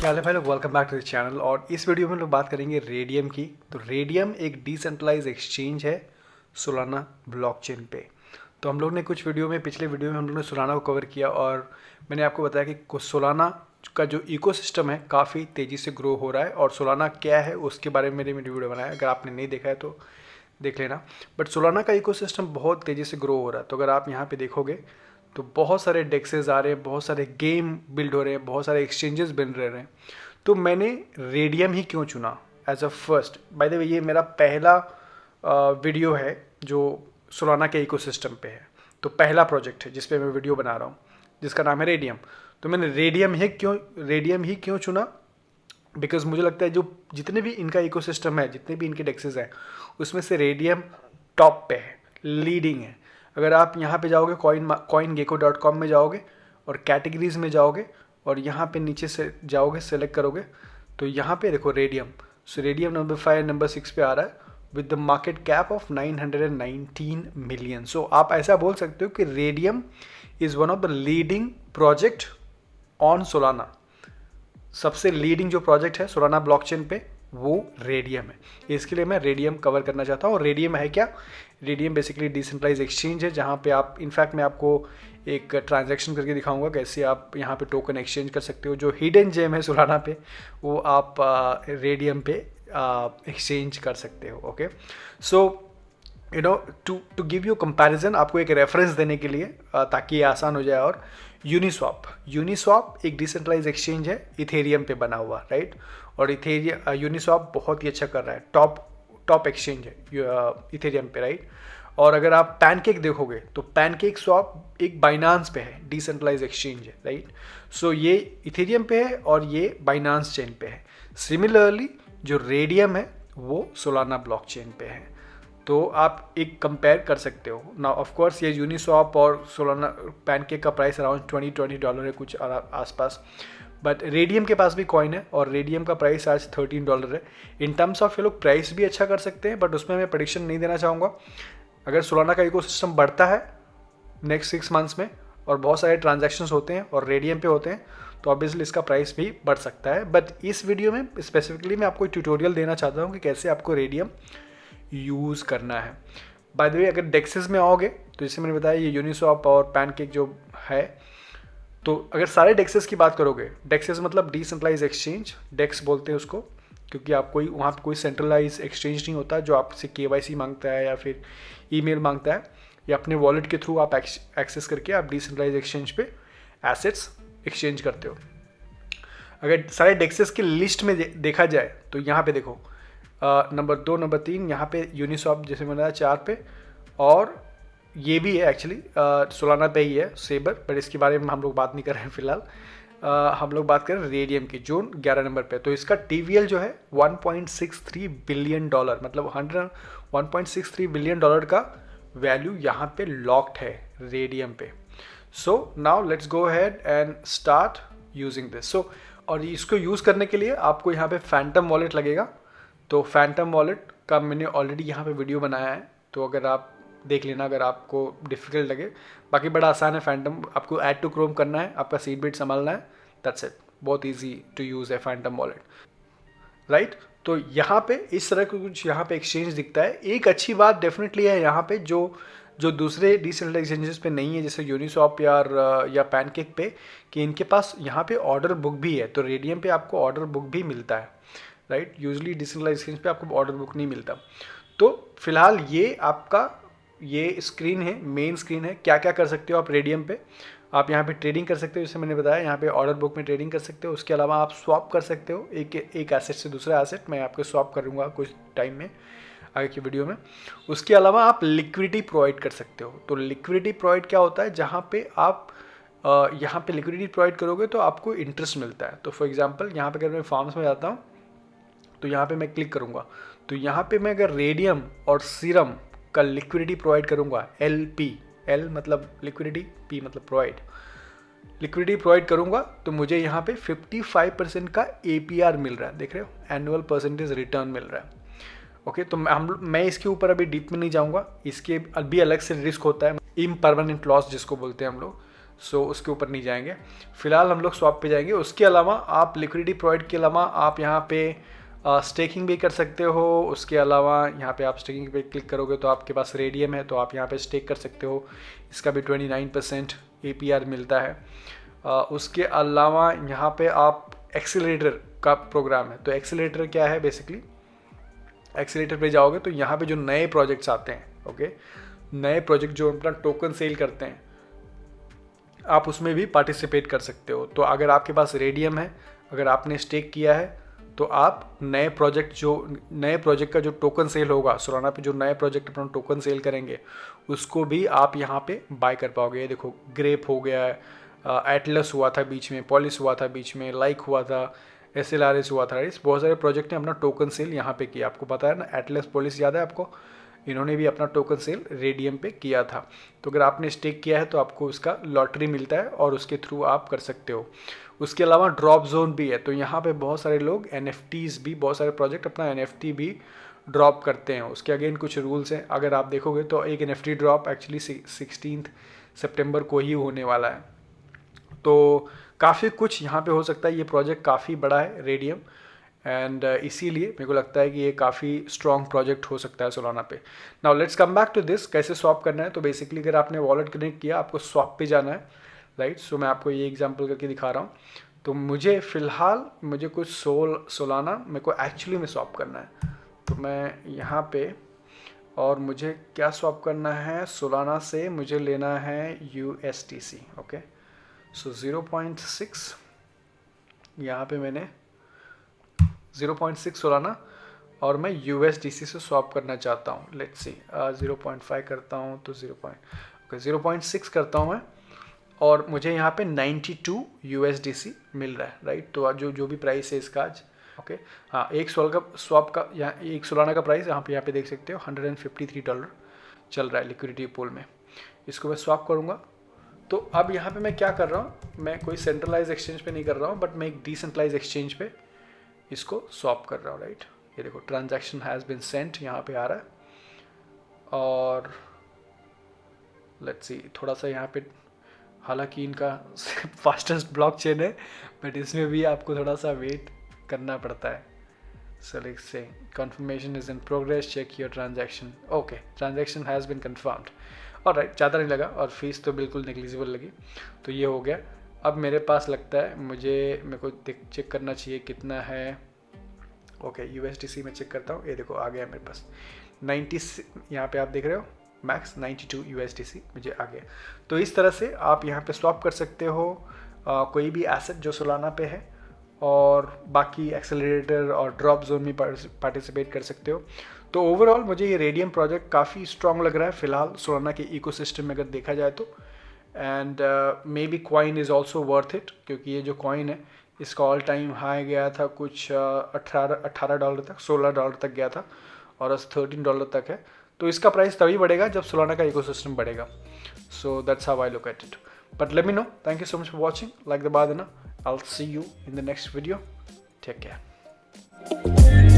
Hello भाई लोग, welcome back to the channel. और इस वीडियो में हम लोग बात करेंगे रेडियम की। तो रेडियम एक डिसेंट्रलाइज एक्सचेंज है सोलाना ब्लॉकचेन पे। तो हम लोग ने कुछ वीडियो में, पिछले वीडियो में हम लोग ने सोलाना को कवर किया और मैंने आपको बताया कि सोलाना का जो इकोसिस्टम है काफ़ी तेज़ी से ग्रो हो रहा है और सोलाना क्या है उसके बारे में मैंने वीडियो बनाया। अगर आपने नहीं देखा है तो देख लेना। बट सोलाना का इकोसिस्टम बहुत तेज़ी से ग्रो हो रहा है। तो अगर आप यहाँ पे देखोगे तो बहुत सारे डेक्सेस आ रहे हैं, बहुत सारे गेम बिल्ड हो रहे हैं, बहुत सारे एक्सचेंजेस बन रहे हैं। तो मैंने रेडियम ही क्यों चुना as a first. By the way ये मेरा पहला वीडियो है जो सोलाना के इकोसिस्टम पे है। तो पहला प्रोजेक्ट है जिस पे मैं वीडियो बना रहा हूँ जिसका नाम है रेडियम। तो मैंने रेडियम ही क्यों चुना, बिकॉज मुझे लगता है जो जितने भी इनका इकोसिस्टम है, जितने भी इनके डेक्सेस हैं, उसमें से रेडियम टॉप पे है, लीडिंग है। अगर आप यहाँ पे जाओगे coingecko.com में जाओगे और कैटेगरीज में जाओगे और यहाँ पे नीचे से जाओगे, सेलेक्ट करोगे तो यहाँ पे देखो Raydium. So Raydium number 5 number 6 पे आ रहा है with the market cap of 919 million. So आप ऐसा बोल सकते हो कि Raydium is one of the leading project on Solana. सबसे लीडिंग जो प्रोजेक्ट है सोलाना ब्लॉकचेन पे वो रेडियम है। इसके लिए मैं रेडियम कवर करना चाहता हूँ। और रेडियम है क्या? रेडियम बेसिकली डिसेंट्रलाइज एक्सचेंज है जहाँ पे आप, इनफैक्ट मैं आपको एक ट्रांजैक्शन करके दिखाऊंगा कैसे आप यहाँ पे टोकन एक्सचेंज कर सकते हो। जो हिडन जेम है सोलाना पे वो आप रेडियम पे एक्सचेंज कर सकते हो। Okay, so you know to give you comparison, आपको एक रेफरेंस देने के लिए ताकि ये आसान हो जाए। और यूनिस्वाप एक डिसेंट्रलाइज एक्सचेंज है, इथेरियम पे बना हुआ, राइट। और यूनिस्वाप बहुत ही अच्छा कर रहा है, टॉप एक्सचेंज है इथेरियम पे, राइट। और अगर आप पैनकेक देखोगे तो पैनकेक स्वैप एक बाइनांस पे है, डिसेंट्रलाइज एक्सचेंज है, राइट। सो ये इथेरियम पे है और ये बाइनांस चेन पे है। सिमिलरली जो रेडियम है वो सोलाना ब्लॉकचेन पे है। तो आप एक कंपेयर कर सकते हो ना। ऑफ कोर्स ये यूनिस्वाप और सोलाना पैनकेक का प्राइस अराउंड $20 है कुछ आसपास। बट रेडियम के पास भी कॉइन है और रेडियम का प्राइस आज $13 है। इन टर्म्स ऑफ ये लोग प्राइस भी अच्छा कर सकते हैं, बट उसमें मैं प्रेडिक्शन नहीं देना चाहूँगा। अगर सोलाना का इकोसिस्टम बढ़ता है नेक्स्ट 6 मंथ्स में और बहुत सारे ट्रांजैक्शंस होते हैं और रेडियम पे होते हैं तो ऑब्वियसली इसका प्राइस भी बढ़ सकता है। बट इस वीडियो में स्पेसिफिकली मैं आपको ट्यूटोरियल देना चाहता हूँ कि कैसे आपको रेडियम यूज़ करना है। बाय द वे अगर डेक्सेस में आओगे तो जैसे मैंने बताया ये यूनिस्वाप और पैनकेक जो है, तो अगर सारे डेक्सेस की बात करोगे, डेक्सेस मतलब डिसेंट्रलाइज एक्सचेंज, डेक्स बोलते हैं उसको, क्योंकि आप वहाँ पे कोई सेंट्रलाइज एक्सचेंज नहीं होता जो आपसे KYC मांगता है या फिर ईमेल मांगता है, या अपने वॉलेट के थ्रू आप एक्सेस करके आप डिसेंट्रलाइज एक्सचेंज पे एसेट्स एक्सचेंज करते हो। अगर सारे डेक्सेस की लिस्ट में देखा जाए तो यहाँ पे देखो नंबर 2 नंबर 3 यहाँ पे यूनिस्वाप जैसे मैंने बताया 4 पे, और ये भी है एक्चुअली सोलाना पे ही है सेबर, बट इसके बारे में हम लोग बात नहीं कर रहे हैं फिलहाल। हम लोग बात करें रेडियम की जो 11 नंबर पे। तो इसका TVL जो है $1.63 बिलियन, मतलब 1.63 बिलियन डॉलर का वैल्यू यहाँ पे लॉक्ड है रेडियम पे। So now let's go ahead and start using this. So और इसको यूज़ करने के लिए आपको यहाँ पे फैंटम वॉलेट लगेगा। तो फैंटम वॉलेट का मैंने ऑलरेडी यहाँ पे वीडियो बनाया है, तो अगर आप देख लेना अगर आपको डिफ़िकल्ट लगे। बाकी बड़ा आसान है फैंटम, आपको ऐड टू क्रोम करना है, आपका सीड बिट संभालना है, दैट्स इट। बहुत इजी टू यूज़ है फैंटम वॉलेट, राइट। तो यहाँ पे इस तरह का कुछ यहाँ पे एक्सचेंज दिखता है। एक अच्छी बात डेफिनेटली है यहाँ पे जो दूसरे डिसेंट्रलाइज्ड एक्सचेंजेस पे नहीं है, जैसे यूनिस्वाप या पैनकेक पे, कि इनके पास यहाँ पे ऑर्डर बुक भी है। तो रेडियम पे आपको ऑर्डर बुक भी मिलता है, राइट। यूजली डिसेंट्रलाइज्ड एक्सचेंज पे आपको ऑर्डर बुक नहीं मिलता। तो फिलहाल ये आपका ये स्क्रीन है, मेन स्क्रीन है। क्या क्या कर सकते हो आप रेडियम पे? आप यहाँ पे ट्रेडिंग कर सकते हो, जैसे मैंने बताया यहाँ पे ऑर्डर बुक में ट्रेडिंग कर सकते हो। उसके अलावा आप स्वैप कर सकते हो एक एसेट से दूसरा एसेट। मैं आपको स्वैप करूँगा कुछ टाइम में आगे की वीडियो में। उसके अलावा आप लिक्विडिटी प्रोवाइड कर सकते हो। तो लिक्विडिटी प्रोवाइड क्या होता है? जहाँ पे आप यहाँ पे लिक्विडिटी प्रोवाइड करोगे तो आपको इंटरेस्ट मिलता है। तो फॉर एग्जाम्पल यहाँ पे अगर मैं फार्म्स में जाता हूँ तो यहाँ पे मैं क्लिक करूँगा, तो यहाँ पे मैं अगर रेडियम और सीरम का लिक्विडिटी प्रोवाइड करूँगा, L मतलब लिक्विडिटी, P मतलब प्रोवाइड, लिक्विडिटी प्रोवाइड करूँगा, तो मुझे यहाँ पे 55% का APR मिल रहा है। देख रहे हो, एनुअल परसेंटेज रिटर्न मिल रहा है। ओके, तो मैं इसके ऊपर अभी डीप में नहीं जाऊँगा। इसके अभी अलग से रिस्क होता है, इम्परमानेंट लॉस जिसको बोलते हैं हम लोग। सो उसके ऊपर नहीं जाएंगे। फिलहाल हम लोग स्वैप पे जाएंगे। उसके अलावा आप लिक्विडिटी प्रोवाइड के अलावा आप यहाँ पे स्टेकिंग भी कर सकते हो। उसके अलावा यहाँ पे आप स्टेकिंग पे क्लिक करोगे तो आपके पास रेडियम है, तो आप यहाँ पे स्टेक कर सकते हो। इसका भी 29% APR मिलता है। उसके अलावा यहाँ पे आप एक्सीलरेटर का प्रोग्राम है। तो एक्सीलरेटर क्या है, बेसिकली एक्सीलरेटर पे जाओगे तो यहाँ पे जो नए प्रोजेक्ट्स आते हैं, ओके, नए प्रोजेक्ट जो अपना टोकन सेल करते हैं, आप उसमें भी पार्टिसिपेट कर सकते हो। तो अगर आपके पास रेडियम है, अगर आपने स्टेक किया है, तो आप नए प्रोजेक्ट का जो टोकन सेल होगा सोलाना पे, जो नए प्रोजेक्ट अपना टोकन सेल करेंगे, उसको भी आप यहाँ पे बाय कर पाओगे। ये देखो, ग्रेप हो गया है, एटलस हुआ था बीच में, पॉलिस हुआ था बीच में, लाइक हुआ था, SLRS हुआ था, राइट। बहुत सारे प्रोजेक्ट ने अपना टोकन सेल यहाँ पे किया। आपको पता है ना, एटलस, पॉलिस याद है आपको, इन्होंने भी अपना टोकन सेल रेडियम पे किया था। तो अगर आपने स्टेक किया है तो आपको उसका लॉटरी मिलता है और उसके थ्रू आप कर सकते हो। उसके अलावा ड्रॉप जोन भी है। तो यहाँ पे बहुत सारे लोग NFTs भी, बहुत सारे प्रोजेक्ट अपना NFT भी ड्रॉप करते हैं। उसके अगेन कुछ रूल्स हैं। अगर आप देखोगे तो एक NFT ड्रॉप एक्चुअली 16 सितंबर को ही होने वाला है। तो काफ़ी कुछ यहाँ पे हो सकता है। ये प्रोजेक्ट काफ़ी बड़ा है रेडियम, एंड इसीलिए मेरे को लगता है कि ये काफ़ी स्ट्रॉन्ग प्रोजेक्ट हो सकता है सोलाना पे। Now let's come back to this, कैसे स्वैप करना है। तो बेसिकली अगर आपने वॉलेट कनेक्ट किया, आपको स्वैप पे जाना है, राइट। सो मैं आपको ये एग्जांपल करके दिखा रहा हूँ। तो मुझे फ़िलहाल कुछ सोलाना मेरे को एक्चुअली में स्वैप करना है। तो मैं यहाँ पे, और मुझे क्या स्वैप करना है, सोलाना से मुझे लेना है USDC, ओके। सो 0.6 यहाँ पे मैंने 0.6 सोलाना, और मैं USDC से स्वैप करना चाहता हूँ। लेट्स सी, 0.5 करता हूँ तो 0.6 करता हूँ मैं, और मुझे यहाँ पे 92 USDC मिल रहा है, राइट। तो जो भी प्राइस है इसका आज, ओके, हाँ, एक स्वैप का, यहाँ एक सोलाना का प्राइस यहाँ पे देख सकते हो $153 चल रहा है लिक्विडिटी पूल में। इसको मैं स्वैप करूँगा। तो अब यहाँ पे मैं क्या कर रहा हूँ, मैं कोई सेंट्रलाइज एक्सचेंज पे नहीं कर रहा हूँ, बट मैं एक डिसेंट्रलाइज एक्सचेंज पे इसको स्वैप कर रहा हूँ, राइट। ये देखो, ट्रांजैक्शन हैज़ बीन सेंट यहाँ पे आ रहा है। और लेट्स सी, थोड़ा सा यहाँ पे, हालांकि इनका फास्टेस्ट ब्लॉकचेन है, बट इसमें भी आपको थोड़ा सा वेट करना पड़ता है। So let's say, confirmation is in progress, check your transaction, okay, transaction has been confirmed. और राइट, ज़्यादा नहीं लगा, और फीस तो बिल्कुल नेग्लिजिबल लगी। तो ये हो गया। अब मेरे पास लगता है मेरे को चेक करना चाहिए कितना है। ओके, USDC में चेक करता हूँ। ये देखो, आ गया मेरे पास 90, यहाँ पे आप देख रहे हो, मैक्स 92 USDC मुझे आ गया। तो इस तरह से आप यहाँ पे स्वैप कर सकते हो कोई भी एसेट जो सोलाना पे है, और बाकी एक्सेलरेटर और ड्रॉप जोन में पार्टिसिपेट कर सकते हो। तो ओवरऑल मुझे ये रेडियम प्रोजेक्ट काफ़ी स्ट्रॉन्ग लग रहा है फ़िलहाल सोलाना के इकोसिस्टम में अगर देखा जाए तो। And may be coin is also worth it, क्योंकि ये जो कॉइन है इसका ऑल टाइम हाई गया था कुछ $18 तक, $16 तक गया था, और $13 तक है। तो इसका प्राइस तभी बढ़ेगा जब सोलाना का इकोसिस्टम बढ़ेगा। So that's how I look at it. But let me know, thank you so much for watching. Like the बादना, I'll see you in the next video. Take care.